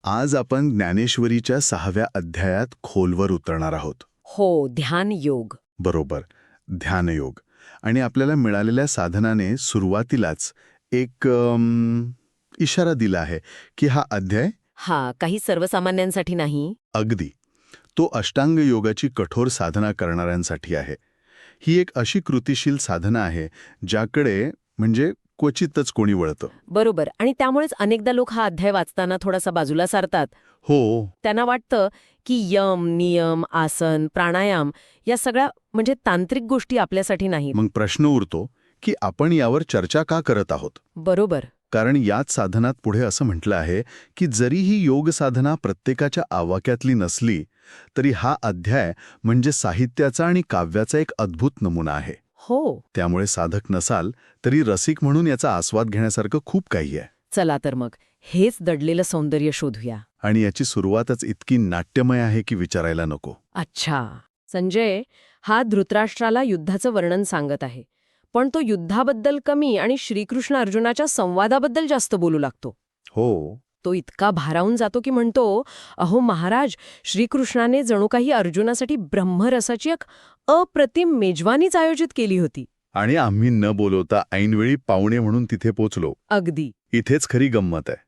आज आपण ज्ञानेश्वरीच्या 6व्या अध्यायात खोलवर उतरणार आहोत. हो, ध्यान योग. बरोबर, ध्यानयोग. आणि आपल्याला मिळालेल्या साधनाने सुरुवातीलाच एक इशारा दिला आहे की हा अध्याय काही सर्वसामान्यांसाठी नाही. अगदी तो अष्टांग योगाची कठोर साधना करणाऱ्यांसाठी आहे. ही एक अशी कृतिशील साधना आहे ज्याकडे म्हणजे क्वचितच कोणी वळतं. बरोबर. आणि त्यामुळेच अनेकदा लोक हा अध्याय वाचताना थोडासा बाजूला सारतात. हो, त्यांना वाटतं की यम, नियम, आसन, प्राणायाम या सगळ्या म्हणजे तांत्रिक गोष्टी आपल्यासाठी नाहीत. मग प्रश्न उरतो की आपण यावर चर्चा का करत आहोत. बरोबर. कारण याच साधनात पुढे असं म्हटलं आहे की जरी ही योग साधना प्रत्येकाच्या आवाक्यातली नसली तरी हा अध्याय म्हणजे साहित्याचा आणि काव्याचा एक अद्भुत नमुना आहे. हो. त्यामुळे साधक नसाल तरी रसिक म्हणून याचा आस्वाद घेण्यासारखं खूप काही आहे. चला तर मग हेच दडलेलं सौंदर्य शोधूया. आणि याची सुरुवातच इतकी नाट्यमय आहे की विचारायला नको. अच्छा. संजय हा धृतराष्ट्राला युद्धाचं वर्णन सांगत आहे, पण तो युद्धाबद्दल कमी आणि श्रीकृष्ण अर्जुनाच्या संवादाबद्दल जास्त बोलू लागतो. हो, तो इतका भारावून जातो की म्हणतो, अहो महाराज, श्रीकृष्णाने जणू काही अर्जुनासाठी ब्रह्मरसाची एक अप्रतिम मेजवानीच आयोजित केली होती. आणि आम्ही न बोलवता ऐनवेळी पाहुणे म्हणून तिथे पोचलो. अगदी. इथेच खरी गंमत आहे.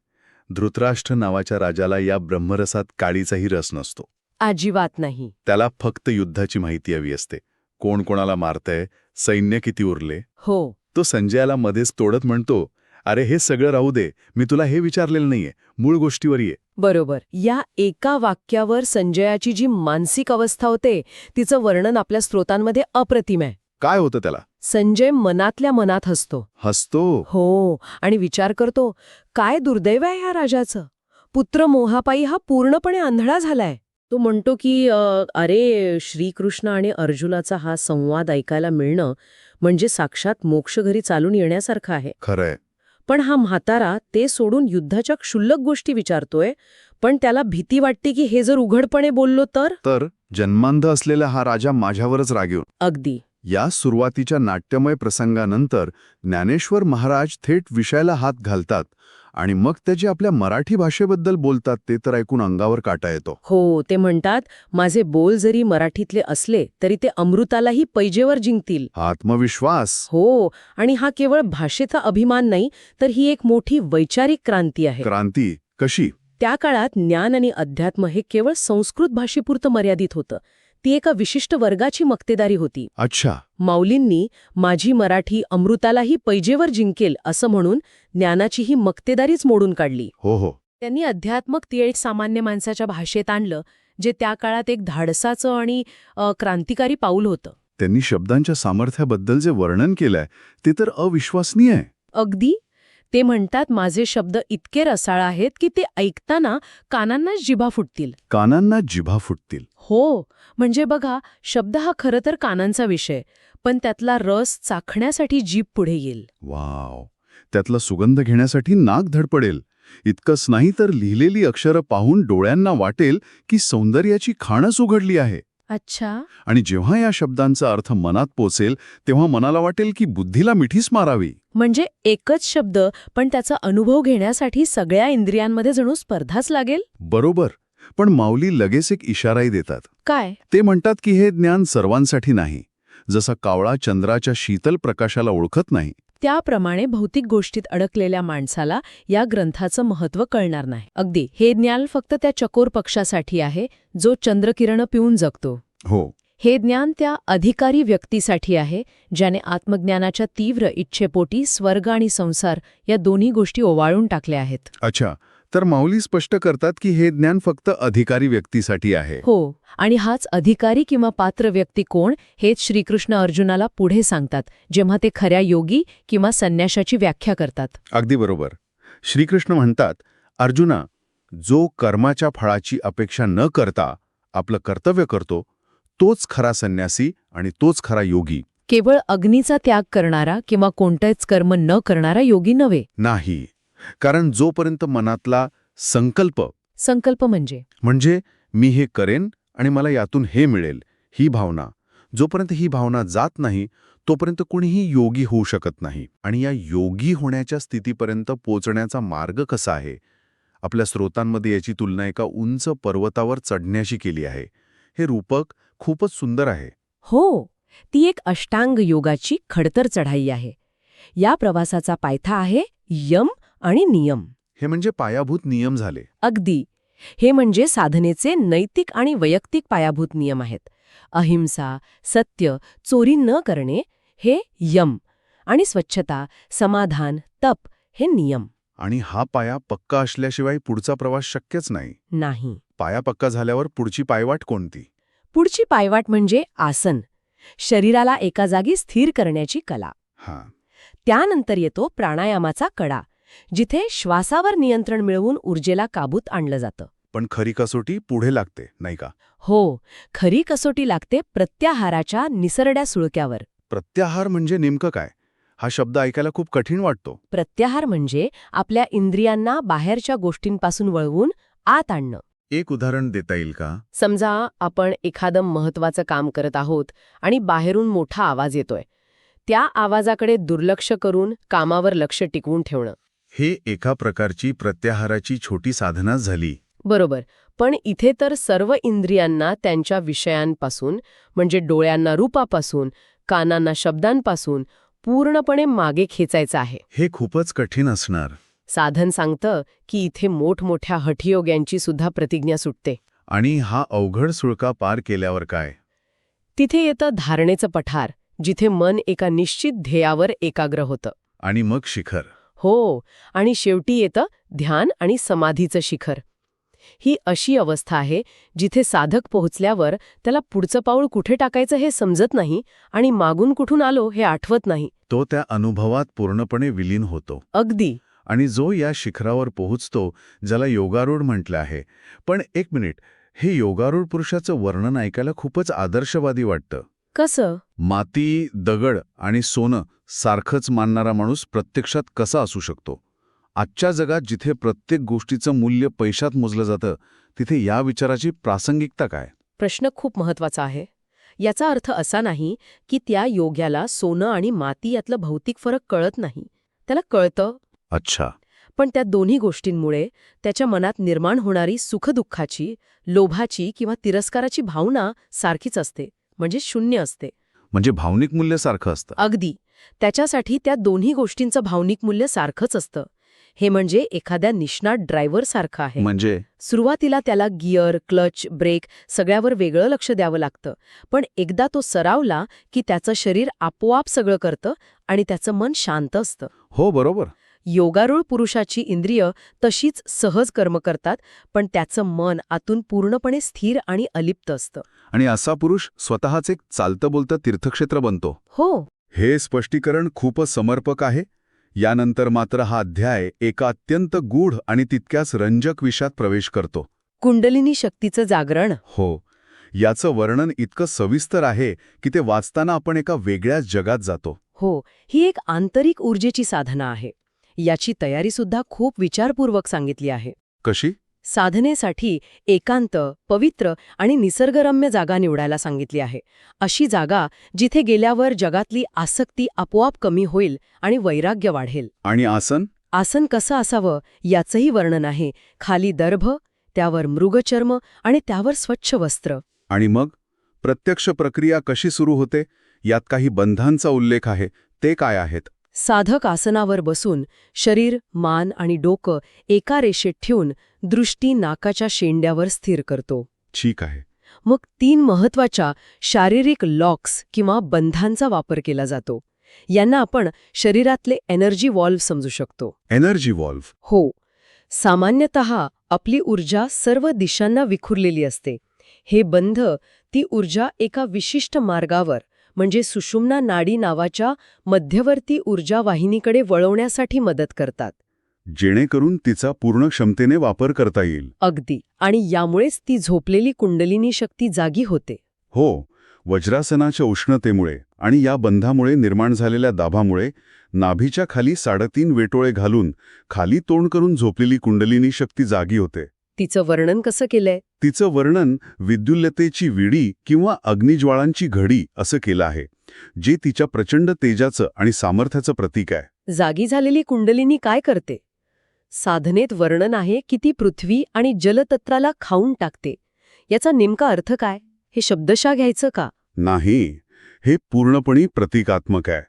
धृतराष्ट्र नावाच्या राजाला या ब्रह्मरसात काळीचाही रस नसतो. अजिबात नाही. त्याला फक्त युद्धाची माहिती हवी असते. कोण कोणाला मारतंय, सैन्य किती उरले. हो. तो संजयाला मध्येच तोडत म्हणतो, अरे हे सगळं राहू दे, मी तुला हे विचारलेलं नाहीये, मूळ गोष्टीवर ये. बरोबर. या एका वाक्यावर संजयाची जी मानसिक अवस्था होते तिचं वर्णन आपल्या स्रोतांमध्ये अप्रतिम आहे. काय होतं त्याला? संजय मनातल्या मनात हसतो. हो. आणि विचार करतो, काय दुर्दैव आहे ह्या राजाचं. पुत्र मोहापायी हा पूर्णपणे आंधळा झालाय. तो म्हणतो की अरे, श्रीकृष्ण आणि अर्जुनाचा हा संवाद ऐकायला मिळणं म्हणजे साक्षात मोक्ष घरी चालून येण्यासारखं आहे. खरंय. पण हा म्हातारा ते सोडून युद्धाच्या क्षुल्लक गोष्टी विचारतोय, पण त्याला भीती वाटते की हे जर उघडपणे बोललो तर. जन्मांध असलेला हा राजा माझ्यावरच रागेल. अगदी. या सुरुवातीच्या नाट्यमय प्रसंगानंतर ज्ञानेश्वर महाराज थेट विषयाला हात घालतात आणि मग त्याची आपल्या मराठी भाषेबद्दल बोलतात. ते तर ऐकून अंगावर काटा येतो. हो. ते म्हणतात, माझे बोल जरी मराठीतले असले तरी ते अमृतालाही पैजेवर जिंकतील. आत्मविश्वास. हो. आणि हा केवळ भाषेचा अभिमान नाही, तर ही एक मोठी वैचारिक क्रांती आहे. क्रांती कशी? त्या काळात ज्ञान आणि अध्यात्म हे केवळ संस्कृत भाषेपुरतं मर्यादित होतं. ती एका विशिष्ट वर्गाची मक्तेदारी होती. अच्छा. माऊलींनी माझी मराठी अमृतालाही पैजेवर जिंकेल असं म्हणून ज्ञानाची ही मक्तेदारीच मोडून काढली. हो. त्यांनी अध्यात्मक ती एक सामान्य माणसाच्या भाषेत आणलं, जे त्या काळात एक धाडसाचं आणि क्रांतिकारी पाऊल होतं. त्यांनी शब्दांच्या सामर्थ्याबद्दल जे वर्णन केलंय ते तर अविश्वसनीय आहे. अगदी. ते म्हणतात, माझे शब्द इतके रसाळ आहेत की ते ऐकताना कानांनाच जिभा फुटतील. कानांना जिभा फुटतील. हो. म्हणजे बघा, शब्द हा खरं तर कानांचा विषय, पण त्यातला रस चाखण्यासाठी जीभ पुढे येईल. वाव. त्यातला सुगंध घेण्यासाठी नाक धडपडेल. इतकंच नाही तर लिहिलेली अक्षरं पाहून डोळ्यांना वाटेल की सौंदर्याची खाणच उघडली आहे. अच्छा. आणि जेव्हा या शब्दांचा अर्थ मनात पोचेल तेव्हा मनाला वाटेल की बुद्धीला मिठीच मारावी. म्हणजे एकच शब्द, पण त्याचा अनुभव घेण्यासाठी सगळ्या इंद्रियांमध्ये जणू स्पर्धाच लागेल. बरोबर. पण माऊली लगेच एक इशाराही देतात. काय? ते म्हणतात की हे ज्ञान सर्वांसाठी नाही. जसा कावळा चंद्राच्या शीतल प्रकाशाला ओळखत नाही, त्याप्रमाणे भौतिक गोष्टीत अडकलेल्या माणसाला या ग्रंथाचं महत्त्व कळणार नाही. अगदी. हे ज्ञान फक्त त्या चकोर पक्षासाठी आहे जो चंद्रकिरण पिऊन जगतो. हो. हे ज्ञान त्या अधिकारी व्यक्तीसाठी आहे ज्याने आत्मज्ञानाच्या तीव्र इच्छेपोटी स्वर्ग आणि संसार या दोन्ही गोष्टी ओवाळून टाकल्या आहेत. अच्छा. तर माऊली स्पष्ट करतात की हे ज्ञान फक्त अधिकारी व्यक्तीसाठी आहे. हो. आणि हाच अधिकारी किंवा पात्र व्यक्ती कोण हेच श्रीकृष्ण अर्जुनाला पुढे सांगतात, जेव्हा ते खऱ्या योगी किंवा संन्याशाची व्याख्या करतात. अगदी बरोबर. श्रीकृष्ण म्हणतात, अर्जुना, जो कर्माच्या फळाची अपेक्षा न करता आपलं कर्तव्य करतो तोच खरा संन्यासी आणि तोच खरा योगी. केवळ अग्नीचा त्याग करणारा किंवा कोणतेच कर्म न करणारा योगी नव्हे. नाही. कारण जोपर्यंत मनातला संकल्प म्हणजे मी हे करेन आणि मला यातून हे मिळेल, ही भावना, जोपर्यंत ही भावना जात नाही तोपर्यंत कोणीही योगी होऊ शकत नाही. आणि या योगी होण्याच्या स्थितीपर्यंत पोचण्याचा मार्ग कसा आहे? आपल्या स्रोतांमध्ये याची तुलना एका उंच पर्वतावर चढण्याशी केली आहे. हे रूपक खूपच सुंदर आहे. हो, ती एक अष्टांग योगाची खडतर चढाई आहे. या प्रवासाचा पायथा आहे यम आणि नियम. हे म्हणजे पायाभूत नियम झाले. अगदी. हे म्हणजे साधनेचे नैतिक आणि वैयक्तिक पायाभूत नियम आहेत. अहिंसा, सत्य, चोरी न करणे हे यम, आणि स्वच्छता, समाधान, तप हे नियम. आणि हा पाया पक्का असल्याशिवाय पुढचा प्रवास शक्यच नाही. नाही. पाया पक्का झाल्यावर पुढची पायवाट कोणती? पुढची पायवाट म्हणजे आसन, शरीराला एका जागी स्थिर करण्याची कला. हां. त्यानंतर येतो प्राणायामाचा कडा, जिथे श्वासावर नियंत्रण मिळवून ऊर्जेला काबूत आणलं जातं. पण खरी कसोटी पुढे लागते, नाही का? हो, खरी कसोटी लागते प्रत्याहाराच्या निसरड्या सुळक्यावर. प्रत्याहार म्हणजे नेमकं काय? हा शब्द ऐकायला खूप कठीण वाटतो. प्रत्याहार म्हणजे आपल्या इंद्रियांना बाहेरच्या गोष्टींपासून वळवून आत आणणं. एक उदाहरण देता येईल का? समजा आपण एखादं महत्वाचं काम करत आहोत आणि बाहेरून मोठा आवाज येतोय. त्या आवाजाकडे दुर्लक्ष करून कामावर लक्ष टिकवून ठेवणं. हे एका प्रकारची प्रत्याहाराची छोटी साधनाच झाली. बरोबर. पण इथे तर सर्व इंद्रियांना त्यांच्या विषयांपासून, म्हणजे डोळ्यांना रूपापासून, कानांना शब्दांपासून पूर्णपणे मागे खेचायचं आहे. हे खूपच कठीण असणार. साधन सांगतं की इथे मोठमोठ्या हठयोग्यांची सुद्धा प्रतिज्ञा सुटते. आणि हा अवघड सुळका पार केल्यावर काय? तिथे येतं धारणेचं पठार, जिथे मन एका निश्चित ध्येयावर एकाग्र होतं. आणि मग शिखर. हो, आणि शेवटी येतं ध्यान आणि समाधीचं शिखर. ही अशी अवस्था आहे जिथे साधक पोहोचल्यावर त्याला पुढचं पाऊल कुठे टाकायचं हे समजत नाही आणि मागून कुठून आलो हे आठवत नाही. तो त्या अनुभवात पूर्णपणे विलीन होतो. अगदी. आणि जो या शिखरावर पोहोचतो, ज्याला योगारूढ म्हटलं आहे. पण एक मिनिट, हे योगारूढ पुरुषाचं वर्णन ऐकायला खूपच आदर्शवादी वाटतं. कसं? माती, दगड आणि सोनं सारखंच मानणारा माणूस प्रत्यक्षात कसा असू शकतो? आजच्या जगात जिथे प्रत्येक गोष्टीचं मूल्य पैशात मोजलं जातं, तिथे या विचाराची प्रासंगिकता काय? प्रश्न खूप महत्वाचा आहे. याचा अर्थ असा नाही की त्या योग्याला सोनं आणि माती यातलं भौतिक फरक कळत नाही. त्याला कळतं. अच्छा. पण त्या दोन्ही गोष्टींमुळे त्याच्या मनात निर्माण होणारी सुखदुःखाची, लोभाची किंवा तिरस्काराची भावना सारखीच असते, म्हणजे शून्य असते. म्हणजे भावनिक मूल्य सारखं असतं. अगदी. त्याच्यासाठी त्या दोन्ही गोष्टींचं भावनिक मूल्य सारखंच असतं. हे म्हणजे एखाद्या निष्णात ड्रायव्हर सारखं आहे. म्हणजे सुरुवातीला त्याला गिअर, क्लच, ब्रेक सगळ्यावर वेगळं लक्ष द्यावं लागतं. पण एकदा तो सरावला की त्याचं शरीर आपोआप सगळं करतं आणि त्याचं मन शांत असतं. हो, बरोबर. योगारूढ पुरुषाची इंद्रिय तशीच सहज कर्म करतात, पण त्याचं मन आतून पूर्णपणे स्थिर आणि अलिप्त असतं. आणि असा पुरुष स्वतःच एक चालतं बोलतं तीर्थक्षेत्र बनतो. हो. हे स्पष्टीकरण खूपच समर्पक आहे. यानंतर मात्र हा अध्याय एका अत्यंत गूढ आणि तितक्याच रंजक विषयात प्रवेश करतो. कुंडलिनी शक्तीचं जागरण. हो. याचं वर्णन इतकं सविस्तर आहे की ते वाचताना आपण एका वेगळ्याच जगात जातो. हो, ही एक आंतरिक ऊर्जेची साधना आहे. याची तयारीसुद्धा खूप विचारपूर्वक सांगितली आहे. कशी? साधनेसाठी एकांत, पवित्र आणि निसर्गरम्य जागा निवडायला सांगितली आहे. अशी जागा जिथे गेल्यावर जगातली आसक्ती आपोआप कमी होईल आणि वैराग्य वाढेल. आणि आसन? आसन कसं असावं याचंही वर्णन आहे. खाली दर्भ, त्यावर मृगचर्म आणि त्यावर स्वच्छ वस्त्र. आणि मग प्रत्यक्ष प्रक्रिया कशी सुरू होते? यात काही बंधांचा उल्लेख आहे. ते काय आहेत? साधक आसनावर बसून शरीर, मान आणि डोकं एका रेषेत ठेवून दृष्टी नाकाच्या शेंड्यावर स्थिर करतो. ठीक आहे. मग 3 महत्वाच्या शारीरिक लॉक्स किंवा बंधांचा वापर केला जातो. यांना आपण शरीरातले एनर्जी वॉल्व्ह समजू शकतो. एनर्जी वॉल्व्ह? हो. सामान्यतः आपली ऊर्जा सर्व दिशांना विखुरलेली असते. हे बंध ती ऊर्जा एका विशिष्ट मार्गावर, म्हणजे सुषुम्ना नाडी नावाच्या मध्यवर्ती ऊर्जा वाहिनीकडे वळवण्यासाठी मदत करतात. जेणेकरून तिचा पूर्ण क्षमतेने वापर करता येईल. अगदी. आणि यामुळेच ती झोपलेली कुंडलिनी शक्ती जागी होते. हो. वज्रासनाच्या उष्णतेमुळे आणि या बंधामुळे निर्माण झालेल्या दाबामुळे नाभीच्या खाली 3.5 वेटोळे घालून खाली तोंड करून झोपलेली कुंडलिनी शक्ती जागी होते. तिचं वर्णन कसं केलंय? तिचं वर्णन विद्युल्लतेची विडी किंवा अग्निज्वाळांची घडी असं केलं आहे, जे तिच्या प्रचंड तेजाचं आणि सामर्थ्याचं प्रतीक आहे. जागी झालेली कुंडलिनी काय करते? साधनेत वर्णन आहे की ती पृथ्वी आणि जलतत्राला खाऊन टाकते. याचा नेमका अर्थ काय? हे शब्दशः घ्यायचं का? नाही, हे पूर्णपणे प्रतिकात्मक आहे.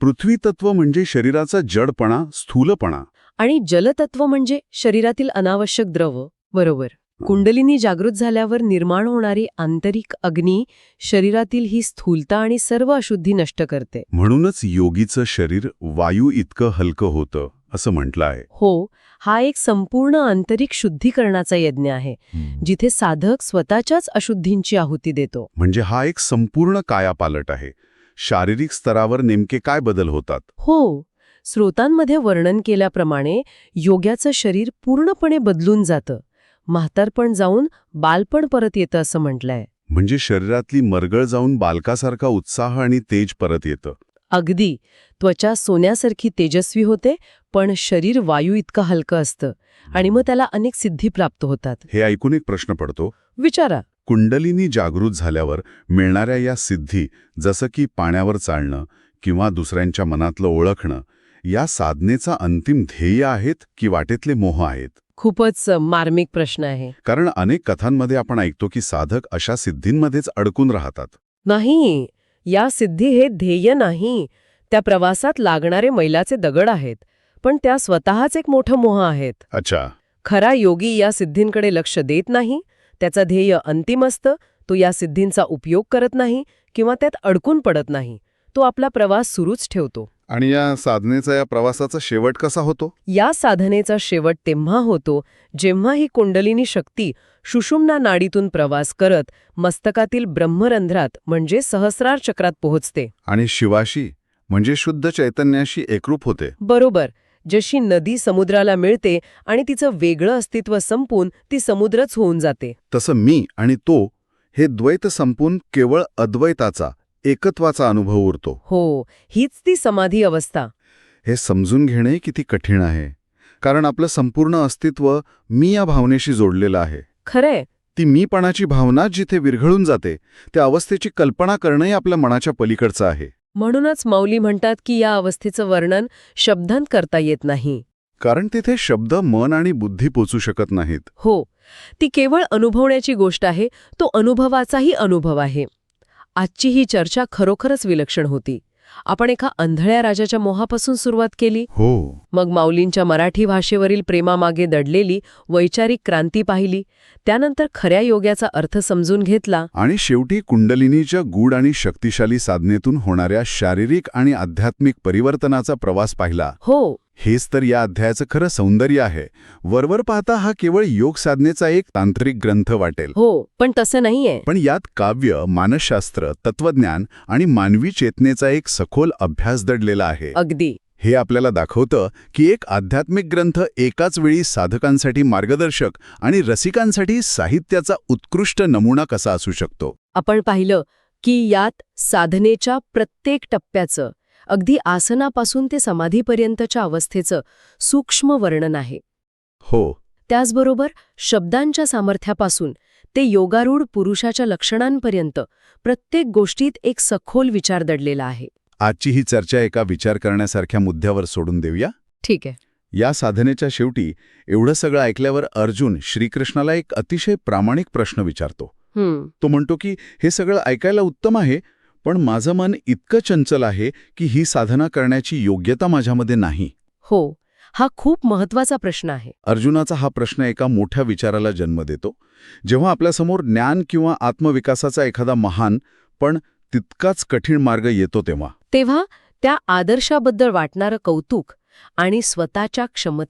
पृथ्वी तत्व म्हणजे शरीराचा जडपणा, स्थूलपणा. आणि जलतत्व म्हणजे शरीरातील अनावश्यक द्रव. बरोबर. कुंडलिनी जागृत झाल्यावर निर्माण होणारी आंतरिक अग्नी शरीरातील ही स्थूलता आणि सर्व अशुद्धी नष्ट करते. म्हणूनच योगीचं शरीर वायू इतकं हलकं होतं असं म्हटलं आहे. हो, हा एक संपूर्ण आंतरिक शुद्धीकरणाचा यज्ञ आहे, जिथे साधक स्वतःच्याच अशुद्धींची आहुती देतो. म्हणजे हा एक संपूर्ण कायापालट आहे. शारीरिक स्तरावर नेमके काय बदल होतात? हो, स्रोतांमध्ये वर्णन केल्याप्रमाणे योग्याचं शरीर पूर्णपणे बदलून जातं. म्हातारपण जाऊन बालपण परत येतं असं म्हटलंय. म्हणजे शरीरातली मरगळ जाऊन बालकासारखा उत्साह आणि तेज परत येतं. अगदी. त्वचा सोन्यासारखी तेजस्वी होते, पण शरीर वायू इतकं हलकं असतं आणि मग त्याला अनेक सिद्धी प्राप्त होतात. हे ऐकून एक प्रश्न पडतो. विचारा. कुंडलिनी जागृत झाल्यावर मिळणाऱ्या या सिद्धी, जसं की पाण्यावर चालणं किंवा दुसऱ्यांच्या मनातलं ओळखणं, या साधनेचा अंतिम ध्येय आहेत की वाटेतले मोह आहेत? खूपच मार्मिक प्रश्न आहे. कारण अनेक कथांमध्ये आपण ऐकतो की साधक अशा सिद्धींमध्येच अडकून राहतात. नाही, या सिद्धी हे ध्येय नाही. त्या प्रवासात लागणारे मैलाचे दगड आहेत, पण त्या स्वतःच एक मोठं मोह आहेत. अच्छा. खरा योगी या सिद्धींकडे लक्ष देत नाही. त्याचं ध्येय अंतिम असतं. तो या सिद्धींचा उपयोग करत नाही किंवा त्यात अडकून पडत नाही. तो आपला प्रवास सुरूच ठेवतो. आणि या साधनेचा, या प्रवासाचा शेवट कसा होतो? या साधनेचा शेवट तेव्हा होतो जेव्हा ही कुंडलिनी शक्ती सुषुम्ना नाडीतून प्रवास करत मस्तकातील ब्रह्मरंध्रात म्हणजे सहस्रार चक्रात पोहोचते. आणि शिवाशी म्हणजे शुद्ध चैतन्याशी एकरूप होते. बरोबर. जशी नदी समुद्राला मिळते आणि तिचं वेगळं अस्तित्व संपून ती समुद्रच होऊन जाते. तसं मी आणि तो हे द्वैत संपून केवळ अद्वैताचा, एकत्वाचा अनुभव उरतो. हो, हीच ती समाधी अवस्था. हे समजून घेणे किती कठीण आहे, कारण आपलं संपूर्ण अस्तित्व मी या भावनेशी जोडलेलं आहे. खरंय. ती मीपणाची भावना जिथे विरघळून जाते, त्या अवस्थेची कल्पना करणंही आपल्या मनाच्या पलीकडचं आहे. म्हणूनच माऊली म्हणतात की या अवस्थेचं वर्णन शब्दांत करता येत नाही. कारण तिथे शब्द, मन आणि बुद्धी पोचू शकत नाहीत. हो, ती केवळ अनुभवण्याची गोष्ट आहे. तो अनुभवाचाही अनुभव आहे. आजची ही चर्चा खरोखरच विलक्षण होती. आपण एका अंधळ्या राजाच्या मोहापासून सुरुवात केली. हो. मग माऊलींच्या मराठी भाषेवरील प्रेमामागे दडलेली वैचारिक क्रांती पाहिली. त्यानंतर खऱ्या योग्याचा अर्थ समजून घेतला. आणि शेवटी कुंडलिनीच्या गूढ आणि शक्तिशाली साधनेतून होणाऱ्या शारीरिक आणि आध्यात्मिक परिवर्तनाचा प्रवास पाहिला. हो, हेच तर या अध्यायाचं खरं सौंदर्य आहे. वरवर पाहता हा केवळ योग साधनेचा एक तांत्रिक ग्रंथ वाटेल. हो, पण तसं नाहीये. पण यात काव्य, मानसशास्त्र, तत्वज्ञान आणि मानवी चेतनेचा एक सखोल अभ्यास दडलेला आहे. अगदी. हे आपल्याला दाखवतं की एक आध्यात्मिक ग्रंथ एकाच वेळी साधकांसाठी मार्गदर्शक आणि रसिकांसाठी साहित्याचा उत्कृष्ट नमुना कसा असू शकतो. आपण पाहिलं की यात साधनेच्या प्रत्येक टप्प्याचं, अगदी आसनापासून ते समाधीपर्यंतच्या अवस्थेचं सूक्ष्म वर्णन आहे. हो. त्याचबरोबर शब्दांच्या सामर्थ्यापासून ते योगारूढ पुरुषाच्या लक्षणांपर्यंत प्रत्येक गोष्टीत एक सखोल विचार दडलेला आहे. आजची ही चर्चा एका विचार करण्यासारख्या मुद्द्यावर सोडून देऊया. ठीक आहे. या साधनेच्या शेवटी एवढं सगळं ऐकल्यावर अर्जुन श्रीकृष्णाला एक अतिशय प्रामाणिक प्रश्न विचारतो. तो म्हणतो की हे सगळं ऐकायला उत्तम आहे, पण माझं मन इतकं चंचल आहे की ही साधना करण्याची योग्यता माझ्यामध्ये नाही. हो, हा खूप महत्वाचा प्रश्न आहे. अर्जुनाचा हा प्रश्न एका मोठ्या विचाराला जन्म देतो. जेव्हा आपल्यासमोर ज्ञान किंवा आत्मविकासाचा एखादा महान पण तितकाच कठीण मार्ग येतो तेव्हा त्या आदर्शाबद्दल वाटणारं कौतुक आणि स्वतःच्या